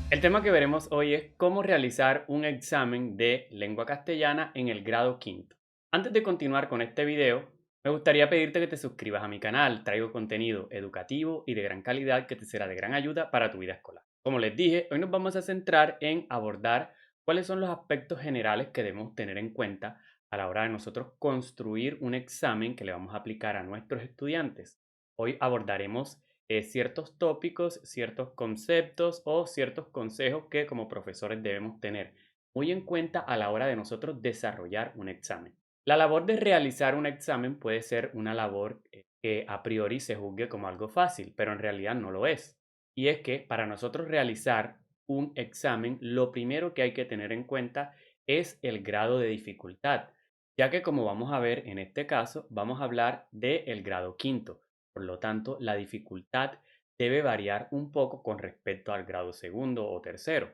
El tema que veremos hoy es cómo realizar un examen de lengua castellana en el grado quinto. Antes de continuar con este video, me gustaría pedirte que te suscribas a mi canal. Traigo contenido educativo y de gran calidad que te será de gran ayuda para tu vida escolar. Como les dije, hoy nos vamos a centrar en abordar cuáles son los aspectos generales que debemos tener en cuenta a la hora de nosotros construir un examen que le vamos a aplicar a nuestros estudiantes. Hoy abordaremos ciertos tópicos, ciertos conceptos o ciertos consejos que como profesores debemos tener muy en cuenta a la hora de nosotros desarrollar un examen. La labor de realizar un examen puede ser una labor que a priori se juzgue como algo fácil, pero en realidad no lo es. Y es que para nosotros realizar un examen, lo primero que hay que tener en cuenta es el grado de dificultad, ya que como vamos a ver en este caso, vamos a hablar del grado quinto. Por lo tanto, la dificultad debe variar un poco con respecto al grado segundo o tercero.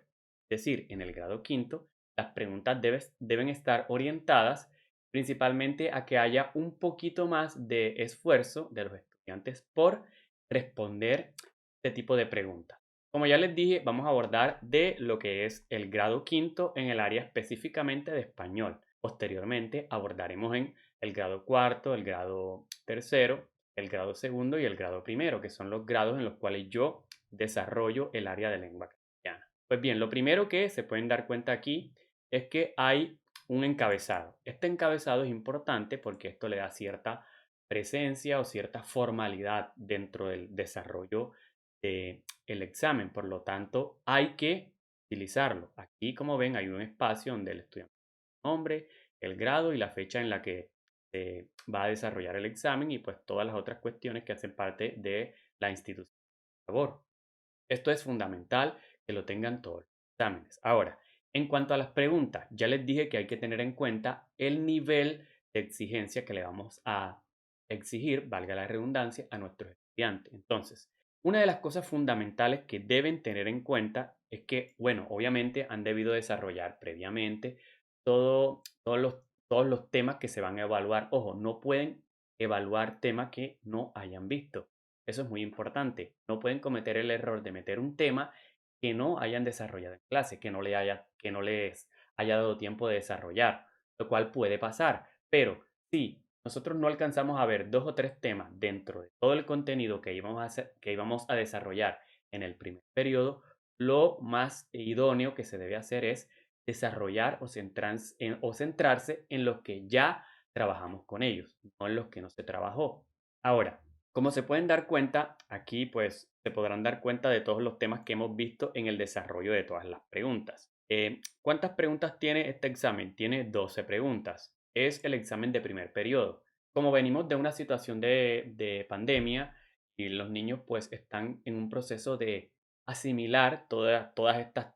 Es decir, en el grado quinto, las preguntas deben estar orientadas principalmente a que haya un poquito más de esfuerzo de los estudiantes por responder este tipo de preguntas. Como ya les dije, vamos a abordar de lo que es el grado quinto en el área específicamente de español. Posteriormente abordaremos en el grado cuarto, el grado tercero, el grado segundo y el grado primero, que son los grados en los cuales yo desarrollo el área de lengua castellana. Pues bien, lo primero que se pueden dar cuenta aquí es que hay un encabezado. Este encabezado es importante porque esto le da cierta presencia o cierta formalidad dentro del desarrollo del examen. Por lo tanto, hay que utilizarlo. Aquí, como ven, hay un espacio donde el estudiante nombre, el grado y la fecha en la que se va a desarrollar el examen y pues todas las otras cuestiones que hacen parte de la institución de labor. Esto es fundamental que lo tengan todos los exámenes. Ahora, en cuanto a las preguntas, ya les dije que hay que tener en cuenta el nivel de exigencia que le vamos a exigir, valga la redundancia, a nuestros estudiantes. Entonces, una de las cosas fundamentales que deben tener en cuenta es que, bueno, obviamente han debido desarrollar previamente todos los temas que se van a evaluar. Ojo, no pueden evaluar temas que no hayan visto. Eso es muy importante. No pueden cometer el error de meter un tema que no hayan desarrollado en clase, que no les haya dado tiempo de desarrollar, lo cual puede pasar. Pero si nosotros no alcanzamos a ver dos o tres temas dentro de todo el contenido que íbamos a desarrollar en el primer periodo, lo más idóneo que se debe hacer es desarrollar o centrarse en los que ya trabajamos con ellos, no en los que no se trabajó. Ahora, como se pueden dar cuenta, aquí pues se podrán dar cuenta de todos los temas que hemos visto en el desarrollo de todas las preguntas. ¿Cuántas preguntas tiene este examen? Tiene 12 preguntas. Es el examen de primer periodo. Como venimos de una situación de pandemia y los niños pues están en un proceso de asimilar todas estas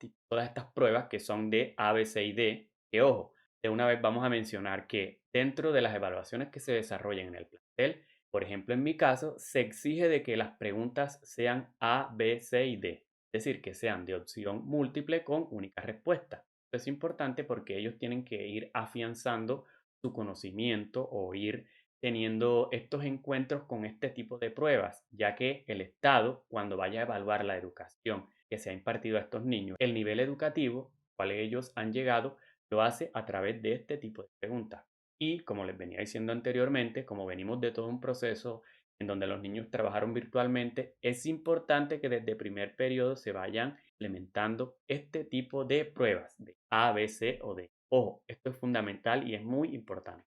pruebas que son de A, B, C y D, que ojo, de una vez vamos a mencionar que dentro de las evaluaciones que se desarrollan en el plantel, por ejemplo, en mi caso, se exige de que las preguntas sean A, B, C y D, es decir, que sean de opción múltiple con única respuesta. Esto es importante porque ellos tienen que ir afianzando su conocimiento o ir teniendo estos encuentros con este tipo de pruebas, ya que el Estado, cuando vaya a evaluar la educación que se ha impartido a estos niños, el nivel educativo al cual ellos han llegado, lo hace a través de este tipo de preguntas. Y como les venía diciendo anteriormente, como venimos de todo un proceso en donde los niños trabajaron virtualmente, es importante que desde primer periodo se vayan implementando este tipo de pruebas de A, B, C o D. Ojo, esto es fundamental y es muy importante.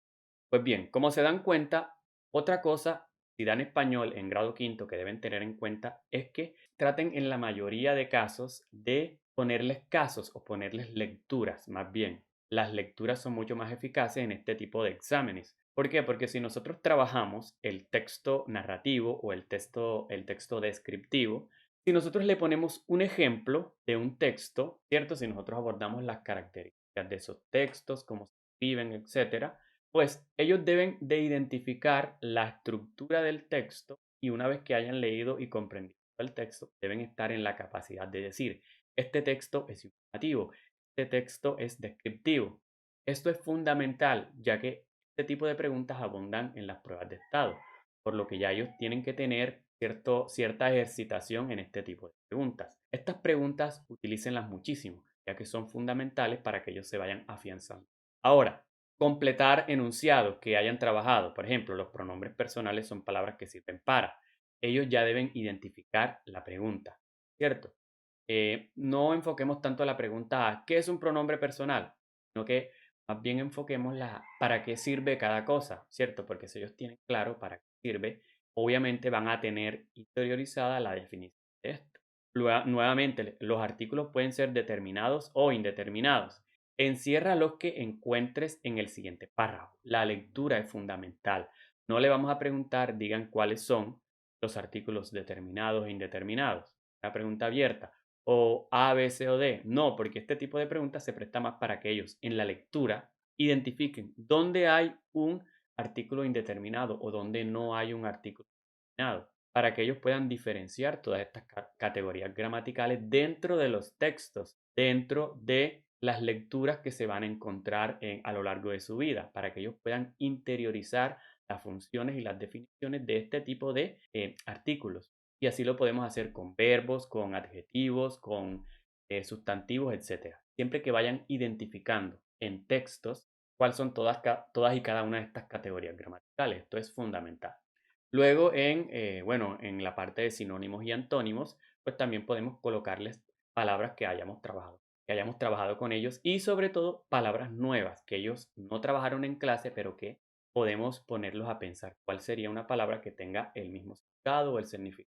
Pues bien, como se dan cuenta, otra cosa, si dan español en grado quinto que deben tener en cuenta es que traten en la mayoría de casos de ponerles casos o ponerles lecturas, más bien. Las lecturas son mucho más eficaces en este tipo de exámenes. ¿Por qué? Porque si nosotros trabajamos el texto narrativo o el texto descriptivo, si nosotros le ponemos un ejemplo de un texto, ¿cierto? Si nosotros abordamos las características de esos textos, cómo se escriben, etcétera, pues ellos deben de identificar la estructura del texto y una vez que hayan leído y comprendido el texto, deben estar en la capacidad de decir, este texto es informativo, este texto es descriptivo. Esto es fundamental, ya que este tipo de preguntas abundan en las pruebas de estado, por lo que ya ellos tienen que tener cierta ejercitación en este tipo de preguntas. Estas preguntas utilícenlas muchísimo, ya que son fundamentales para que ellos se vayan afianzando. Ahora, completar enunciados que hayan trabajado. Por ejemplo, los pronombres personales son palabras que sirven para. Ellos ya deben identificar la pregunta, ¿cierto? No enfoquemos tanto la pregunta a ¿qué es un pronombre personal? Sino que más bien enfoquemos la para qué sirve cada cosa, ¿cierto? Porque si ellos tienen claro para qué sirve, obviamente van a tener interiorizada la definición de esto. Nuevamente, los artículos pueden ser determinados o indeterminados. Encierra los que encuentres en el siguiente párrafo. La lectura es fundamental. No le vamos a preguntar, digan cuáles son los artículos determinados e indeterminados. Una pregunta abierta. O A, B, C o D. No, porque este tipo de preguntas se presta más para que ellos en la lectura identifiquen dónde hay un artículo indeterminado o dónde no hay un artículo indeterminado, para que ellos puedan diferenciar todas estas categorías gramaticales dentro de los textos, dentro de las lecturas que se van a encontrar a lo largo de su vida, para que ellos puedan interiorizar las funciones y las definiciones de este tipo de artículos. Y así lo podemos hacer con verbos, con adjetivos, con sustantivos, etcétera. Siempre que vayan identificando en textos cuáles son todas y cada una de estas categorías gramaticales. Esto es fundamental. Luego, en la parte de sinónimos y antónimos, pues también podemos colocarles palabras que hayamos trabajado con ellos y sobre todo palabras nuevas que ellos no trabajaron en clase, pero que podemos ponerlos a pensar cuál sería una palabra que tenga el mismo significado o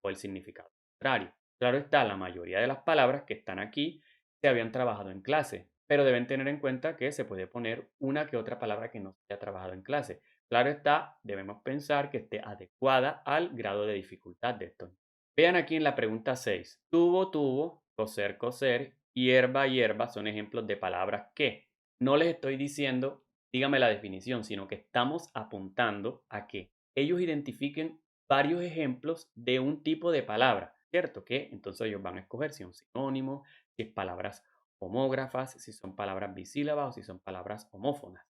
el significado contrario. Claro está, la mayoría de las palabras que están aquí se habían trabajado en clase, pero deben tener en cuenta que se puede poner una que otra palabra que no se haya trabajado en clase. Claro está, debemos pensar que esté adecuada al grado de dificultad de esto. Vean aquí en la pregunta 6. Tuvo, tuvo, coser, coser, hierba, hierba son ejemplos de palabras que no les estoy diciendo, dígame la definición, sino que estamos apuntando a que ellos identifiquen varios ejemplos de un tipo de palabra, ¿cierto? Que entonces ellos van a escoger si es un sinónimo, si es palabras homógrafas, si son palabras bisílabas o si son palabras homófonas.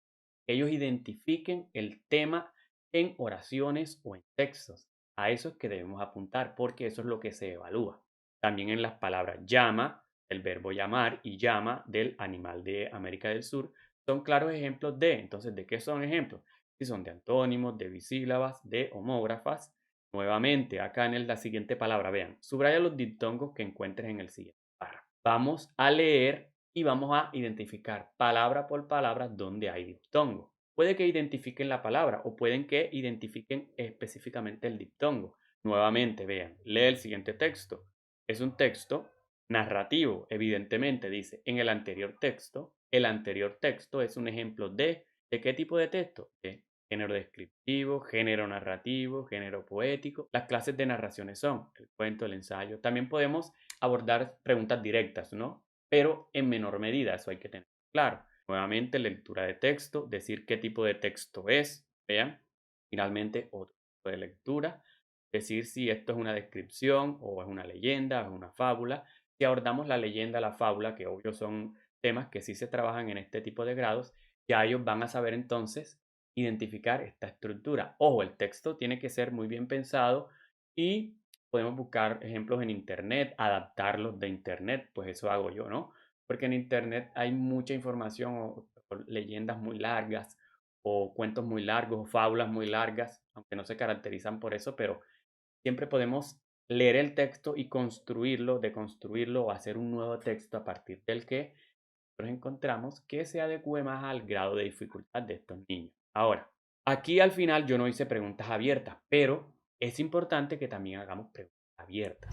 Ellos identifiquen el tema en oraciones o en textos. A eso es que debemos apuntar porque eso es lo que se evalúa. También en las palabras llama, el verbo llamar y llama del animal de América del Sur son claros ejemplos de, entonces, ¿de qué son ejemplos? Si son de antónimos, de bisílabas, de homógrafas. Nuevamente, acá en la siguiente palabra, vean, subraya los diptongos que encuentres en el siguiente párrafo. Vamos a leer y vamos a identificar palabra por palabra donde hay diptongo. Puede que identifiquen la palabra o pueden que identifiquen específicamente el diptongo. Nuevamente, vean, lee el siguiente texto. Es un texto narrativo, evidentemente, dice en el anterior texto. El anterior texto es un ejemplo ¿de qué tipo de texto? De género descriptivo, género narrativo, género poético. Las clases de narraciones son el cuento, el ensayo. También podemos abordar preguntas directas, ¿no? Pero en menor medida, eso hay que tener claro. Nuevamente, lectura de texto, decir qué tipo de texto es, vean. Finalmente, otro tipo de lectura, decir si esto es una descripción o es una leyenda, o es una fábula. Si abordamos la leyenda, la fábula, que obvio son temas que sí se trabajan en este tipo de grados, ya ellos van a saber entonces identificar esta estructura. Ojo, el texto tiene que ser muy bien pensado y podemos buscar ejemplos en internet, adaptarlos de internet, pues eso hago yo, ¿no? Porque en internet hay mucha información o leyendas muy largas o cuentos muy largos o fábulas muy largas, aunque no se caracterizan por eso, pero siempre podemos leer el texto y construirlo, deconstruirlo o hacer un nuevo texto a partir del que nosotros encontramos que se adecue más al grado de dificultad de estos niños. Ahora, aquí al final yo no hice preguntas abiertas, pero es importante que también hagamos preguntas abiertas.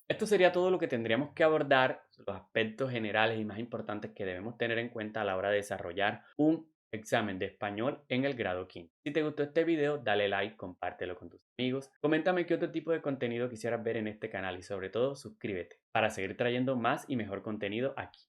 Esto sería todo lo que tendríamos que abordar, los aspectos generales y más importantes que debemos tener en cuenta a la hora de desarrollar un examen de español en el grado quinto. Si te gustó este video, dale like, compártelo con tus amigos, coméntame qué otro tipo de contenido quisieras ver en este canal y sobre todo suscríbete para seguir trayendo más y mejor contenido aquí.